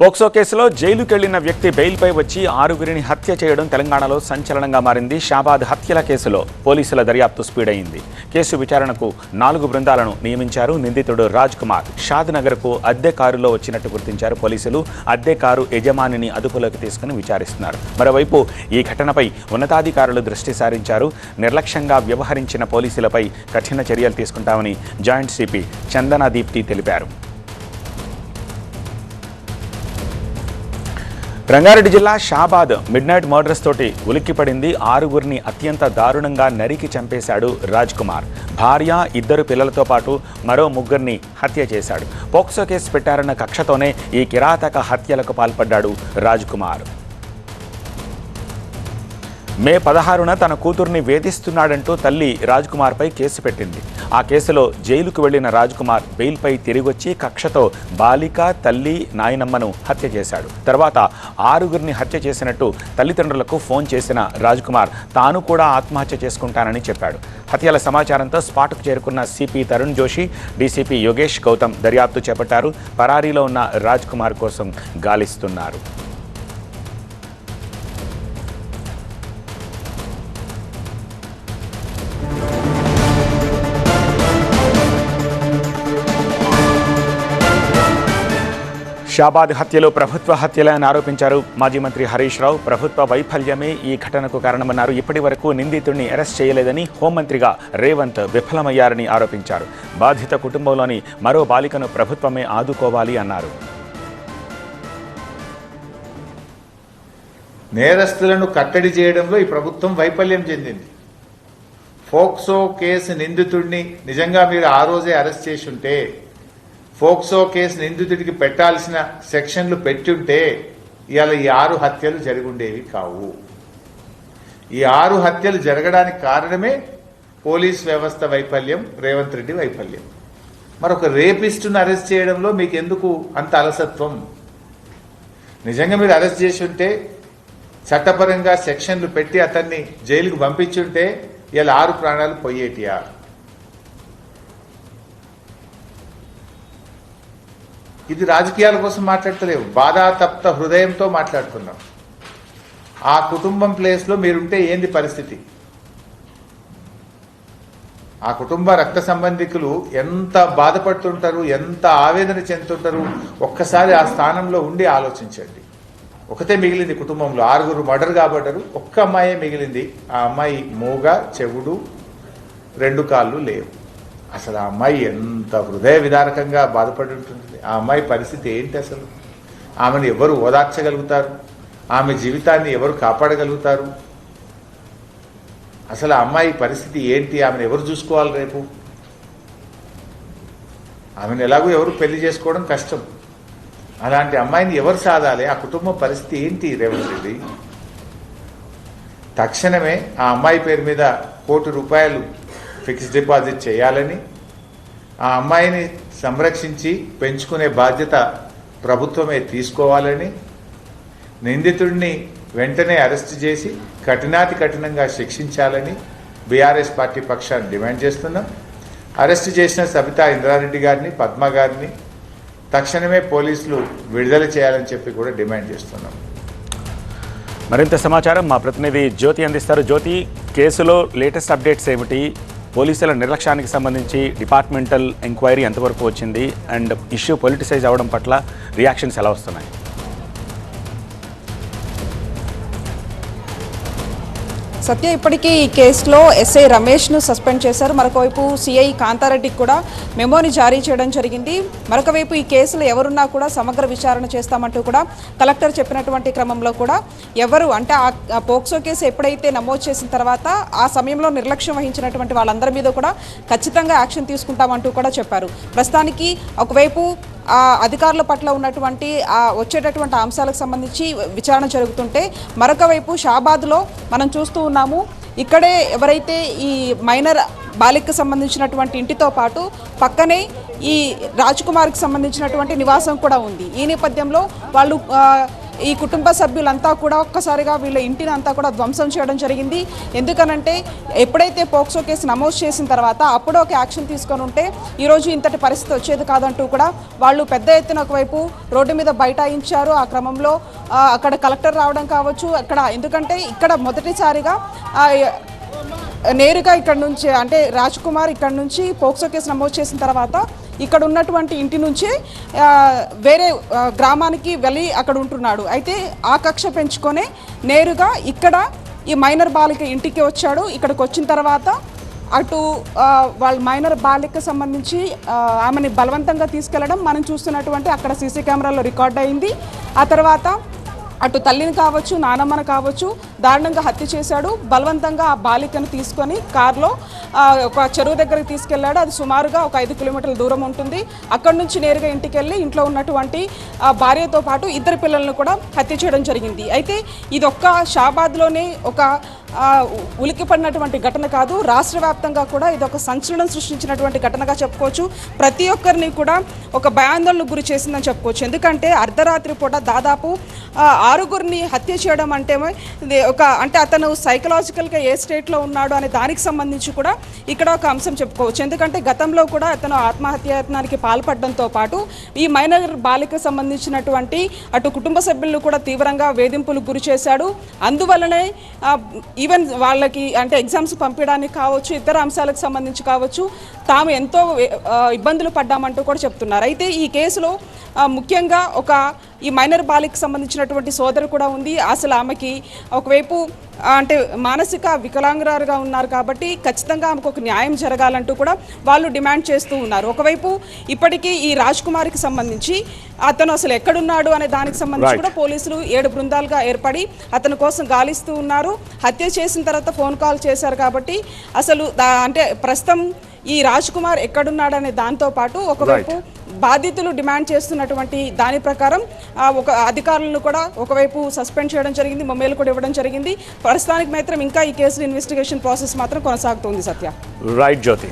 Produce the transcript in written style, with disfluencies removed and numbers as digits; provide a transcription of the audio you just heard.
POCSO కేసులో జైలుకెళ్లిన వ్యక్తి బెయిల్పై వచ్చి 6గురిని హత్య చేయడం తెలంగాణలో సంచలనంగా మారింది. షాబాద్ హత్యల కేసులో పోలీసుల దర్యాప్తు స్పీడ్ అయింది. కేసు విచారణకు 4 బృందాలను నియమించారు. నిందితుడు రాజ్ కుమార్ షాద్ నగర్కు అద్దె కారులో వచ్చినట్టు గుర్తించారు పోలీసులు. అద్దె కారు యజమానిని అదుపులోకి తీసుకుని విచారిస్తున్నారు. మరోవైపు ఈ ఘటనపై ఉన్నతాధికారులు దృష్టి సారించారు. నిర్లక్ష్యంగా వ్యవహరించిన పోలీసులపై కఠిన చర్యలు తీసుకుంటామని జాయింట్ సిపి చందనా దీప్తి తెలిపారు. రంగారెడ్డి జిల్లా షాబాద్ మిడ్నైట్ మర్డర్స్ తోటి ఉలిక్కిపడింది. 6గురిని అత్యంత దారుణంగా నరికి చంపేశాడు రాజ్ కుమార్. భార్య, 2 పిల్లలతో పాటు మరో 3గురిని హత్య చేశాడు. పోక్సో కేసు పెట్టారన్న కక్షతోనే ఈ కిరాతక హత్యలకు పాల్పడ్డాడు రాజ్ కుమార్. మే 16న తన కూతుర్ని వేధిస్తున్నాడంటూ తల్లి రాజ్ కుమార్పై కేసు పెట్టింది. ఆ కేసులో జైలుకు వెళ్లిన రాజ్ కుమార్ బెయిల్పై తిరిగొచ్చి కక్షతో బాలిక, తల్లి, నాయనమ్మను హత్య చేశాడు. తర్వాత 6గురిని హత్య చేసినట్టు తల్లిదండ్రులకు ఫోన్ చేసిన రాజ్ కుమార్ తాను కూడా ఆత్మహత్య చేసుకుంటానని చెప్పాడు. హత్యల సమాచారంతో స్పాట్కు చేరుకున్న సిపి తరుణ్ జోషి, డీసీపీ యోగేష్ గౌతమ్ దర్యాప్తు చేపట్టారు. పరారీలో ఉన్న రాజ్ కుమార్ కోసం గాలిస్తున్నారు. షాబాద్ హత్యలు ప్రభుత్వ హత్యలే అని ఆరోపించారు మాజీ మంత్రి హరీష్ రావు. ప్రభుత్వ వైఫల్యమే ఈ ఘటనకు కారణమన్నారు. ఇప్పటి వరకు నిందితుడిని అరెస్ట్ చేయలేదని హోంమంత్రిగా రేవంత్ విఫలమయ్యారని ఆరోపించారు. బాధిత కుటుంబంలోని మరో బాలికను ప్రభుత్వమే ఆదుకోవాలి అన్నారు. నేరస్తులను కట్టడి చేయడంలో ఈ ప్రభుత్వం వైఫల్యం చెందింది. పోక్సో కేసు నిందితుడిని నిజంగా మీరు ఆ రోజే అరెస్ట్ చేసి ఉంటే, పోక్సో కేసు నిందితుడికి పెట్టాల్సిన సెక్షన్లు పెట్టుంటే ఇవాళ ఈ 6 హత్యలు జరిగుండేవి కావు. ఈ 6 హత్యలు జరగడానికి కారణమే పోలీస్ వ్యవస్థ వైఫల్యం, రేవంత్ రెడ్డి వైఫల్యం. మరొక రేపిస్టును అరెస్ట్ చేయడంలో మీకు ఎందుకు అంత అలసత్వం? నిజంగా మీరు అరెస్ట్ చేసి ఉంటే, చట్టపరంగా సెక్షన్లు పెట్టి అతన్ని జైలుకు పంపించుంటే ఇలా 6 ప్రాణాలు పోయేటియా? ఇది రాజకీయాల కోసం మాట్లాడతలేవు, బాధాతప్త హృదయంతో మాట్లాడుతున్నాం. ఆ కుటుంబం ప్లేస్లో మీరుంటే ఏంది పరిస్థితి? ఆ కుటుంబ రక్త సంబంధికులు ఎంత బాధపడుతుంటారు, ఎంత ఆవేదన చెందుతుంటారు? ఒక్కసారి ఆ స్థానంలో ఉండి ఆలోచించండి. ఒకతే మిగిలింది కుటుంబంలో, 6గురు మర్డర్ కాబడ్డారు, ఒక్క అమ్మాయే మిగిలింది. ఆ అమ్మాయి మూగ, చెవుడు, 2 కాళ్ళు లేవు. అసలు ఆ అమ్మాయి ఎంత హృదయ విదారకంగా బాధపడి ఉంటుంది. ఆ అమ్మాయి పరిస్థితి ఏంటి? అసలు ఆమెను ఎవరు ఓదార్చగలుగుతారు? ఆమె జీవితాన్ని ఎవరు కాపాడగలుగుతారు? అసలు ఆ అమ్మాయి పరిస్థితి ఏంటి? ఆమెను ఎవరు చూసుకోవాలి రేపు? ఆమెను ఎలాగో ఎవరు పెళ్లి చేసుకోవడం కష్టం. అలాంటి అమ్మాయిని ఎవరు సాధాలి? ఆ కుటుంబం పరిస్థితి ఏంటి రేవంత్ రెడ్డి? తక్షణమే ఆ అమ్మాయి పేరు మీద ₹1 కోటి ఫిక్స్డ్ డిపాజిట్ చేయాలని, ఆ అమ్మాయిని సంరక్షించి పెంచుకునే బాధ్యత ప్రభుత్వమే తీసుకోవాలని, నిందితుడిని వెంటనే అరెస్ట్ చేసి కఠినాతి కఠినంగా శిక్షించాలని బీఆర్ఎస్ పార్టీ పక్షాన్ని డిమాండ్ చేస్తున్నాం. అరెస్ట్ చేసిన సబితా ఇంద్రారెడ్డి గారిని, పద్మ గారిని తక్షణమే పోలీసులు విడుదల చేయాలని చెప్పి కూడా డిమాండ్ చేస్తున్నాం. మరింత సమాచారం మా ప్రతినిధి జ్యోతి అందిస్తారు. జ్యోతి, కేసులో లేటెస్ట్ అప్డేట్స్ ఏమిటి? పోలీసుల నిర్లక్ష్యానికి సంబంధించి డిపార్ట్మెంటల్ ఎంక్వైరీ ఎంతవరకు వచ్చింది? అండ్ ఇష్యూ పొలిటిసైజ్ అవ్వడం పట్ల రియాక్షన్స్ ఎలా వస్తున్నాయి? సత్య, ఇప్పటికీ ఈ కేసులో ఎస్ఐ రమేష్ను సస్పెండ్ చేశారు. మరొకవైపు సిఐ కాంతారెడ్డికి కూడా మెమోని జారీ చేయడం జరిగింది. మరొకవైపు ఈ కేసులో ఎవరున్నా కూడా సమగ్ర విచారణ చేస్తామంటూ కూడా కలెక్టర్ చెప్పినటువంటి క్రమంలో కూడా ఎవరు అంటే ఆ పోక్సో కేసు ఎప్పుడైతే నమోదు చేసిన తర్వాత ఆ సమయంలో నిర్లక్ష్యం వహించినటువంటి వాళ్ళందరి మీద కూడా ఖచ్చితంగా యాక్షన్ తీసుకుంటామంటూ కూడా చెప్పారు. ప్రస్తుతానికి ఒకవైపు ఆ అధికారుల పట్ల ఉన్నటువంటి వచ్చేటటువంటి అంశాలకు సంబంధించి విచారణ జరుగుతుంటే, మరొక వైపు షాబాద్లో మనం చూస్తూ ఉన్నాము. ఇక్కడే ఎవరైతే ఈ మైనర్ బాలికకు సంబంధించినటువంటి ఇంటితో పాటు పక్కనే ఈ రాజ్ కుమార్కి సంబంధించినటువంటి నివాసం కూడా ఉంది. ఈ నేపథ్యంలో వాళ్ళు ఈ కుటుంబ సభ్యులంతా కూడా ఒక్కసారిగా వీళ్ళ ఇంటిని అంతా కూడా ధ్వంసం చేయడం జరిగింది. ఎందుకనంటే ఎప్పుడైతే పోక్సో కేసు నమోదు చేసిన తర్వాత అప్పుడు ఒక యాక్షన్ తీసుకొని ఉంటే ఈరోజు ఇంతటి పరిస్థితి వచ్చేది కాదంటూ కూడా వాళ్ళు పెద్ద ఎత్తున ఒకవైపు రోడ్డు మీద బైఠాయించారు. ఆ క్రమంలో అక్కడ కలెక్టర్ రావడం కావచ్చు, అక్కడ ఎందుకంటే ఇక్కడ మొదటిసారిగా నేరుగా ఇక్కడ నుంచి అంటే రాజ్ కుమార్ ఇక్కడ నుంచి పోక్సో కేసు నమోదు చేసిన తర్వాత ఇక్కడ ఉన్నటువంటి ఇంటి నుంచి వేరే గ్రామానికి వెళ్ళి అక్కడ ఉంటున్నాడు. అయితే ఆ కక్ష పెంచుకొని నేరుగా ఇక్కడ ఈ మైనర్ బాలిక ఇంటికి వచ్చాడు. ఇక్కడికి వచ్చిన తర్వాత అటు వాళ్ళ మైనర్ బాలికకు సంబంధించి ఆమెని బలవంతంగా తీసుకెళ్లడం మనం చూస్తున్నటువంటి అక్కడ సీసీ కెమెరాలో రికార్డ్ అయింది. ఆ తర్వాత అటు తల్లిని కావచ్చు, నానమ్మను కావచ్చు దారుణంగా హత్య చేశాడు. బలవంతంగా ఆ బాలికను తీసుకొని కారులో ఒక చెరువు దగ్గరికి తీసుకెళ్లాడు. అది సుమారుగా ఒక 5 కిలోమీటర్ల దూరం ఉంటుంది. అక్కడి నుంచి నేరుగా ఇంటికి వెళ్ళి ఇంట్లో ఉన్నటువంటి భార్యతో పాటు 2 పిల్లలను కూడా హత్య చేయడం జరిగింది. అయితే ఇది ఒక్క షాబాద్లోనే ఒక ఉలిక్కిపడినటువంటి ఘటన కాదు, రాష్ట్ర వ్యాప్తంగా కూడా ఇది ఒక సంచలనం సృష్టించినటువంటి ఘటనగా చెప్పుకోవచ్చు. ప్రతి ఒక్కరిని కూడా ఒక భయాందోళనకు గురి చేసిందని చెప్పుకోవచ్చు. ఎందుకంటే అర్ధరాత్రి పూట దాదాపు 6గురిని హత్య చేయడం అంటే అంటే అతను సైకలాజికల్గా ఏ స్టేట్లో ఉన్నాడు అనే దానికి సంబంధించి కూడా ఇక్కడ ఒక అంశం చెప్పుకోవచ్చు. ఎందుకంటే గతంలో కూడా అతను ఆత్మహత్యాయత్నానికి పాల్పడడంతో పాటు ఈ మైనర్ బాలికకు సంబంధించినటువంటి అటు కుటుంబ సభ్యులను కూడా తీవ్రంగా వేధింపులకు గురి చేశాడు. అందువల్లనే ఈవెన్ వాళ్ళకి అంటే ఎగ్జామ్స్ పంపించడానికి కావచ్చు, ఇతర అంశాలకు సంబంధించి కావచ్చు తాము ఎంతో ఇబ్బందులు పడ్డామంటూ కూడా చెప్తున్నారు. అయితే ఈ కేసులో ముఖ్యంగా ఈ మైనర్ బాలికకు సంబంధించినటువంటి సోదరు కూడా ఉంది. అసలు ఆమెకి ఒకవైపు అంటే మానసిక వికలాంగురాలుగా ఉన్నారు కాబట్టి ఖచ్చితంగా ఆమెకు ఒక న్యాయం జరగాలంటూ కూడా వాళ్ళు డిమాండ్ చేస్తూ ఉన్నారు. ఒకవైపు ఇప్పటికీ ఈ రాజ్ కుమార్కి సంబంధించి అతను అసలు ఎక్కడున్నాడు అనే దానికి సంబంధించి కూడా పోలీసులు 7 బృందాలుగా ఏర్పడి అతని కోసం గాలిస్తూ ఉన్నారు. హత్య చేసిన తర్వాత ఫోన్ కాల్ చేశారు కాబట్టి అసలు అంటే ప్రస్తుతం ఈ రాజ్ కుమార్ ఎక్కడున్నాడనే దాంతో పాటు ఒకవైపు బాధితులు డిమాండ్ చేస్తున్నటువంటి దాని ప్రకారం ఒక అధికారులను కూడా ఒకవైపు సస్పెండ్ చేయడం జరిగింది, మొబైల్ కూడా ఇవ్వడం జరిగింది. ప్రస్తుతానికి మాత్రం ఇంకా ఈ కేసులో ఇన్వెస్టిగేషన్ ప్రాసెస్ మాత్రం కొనసాగుతుంది. సత్య. రైట్ జ్యోతి.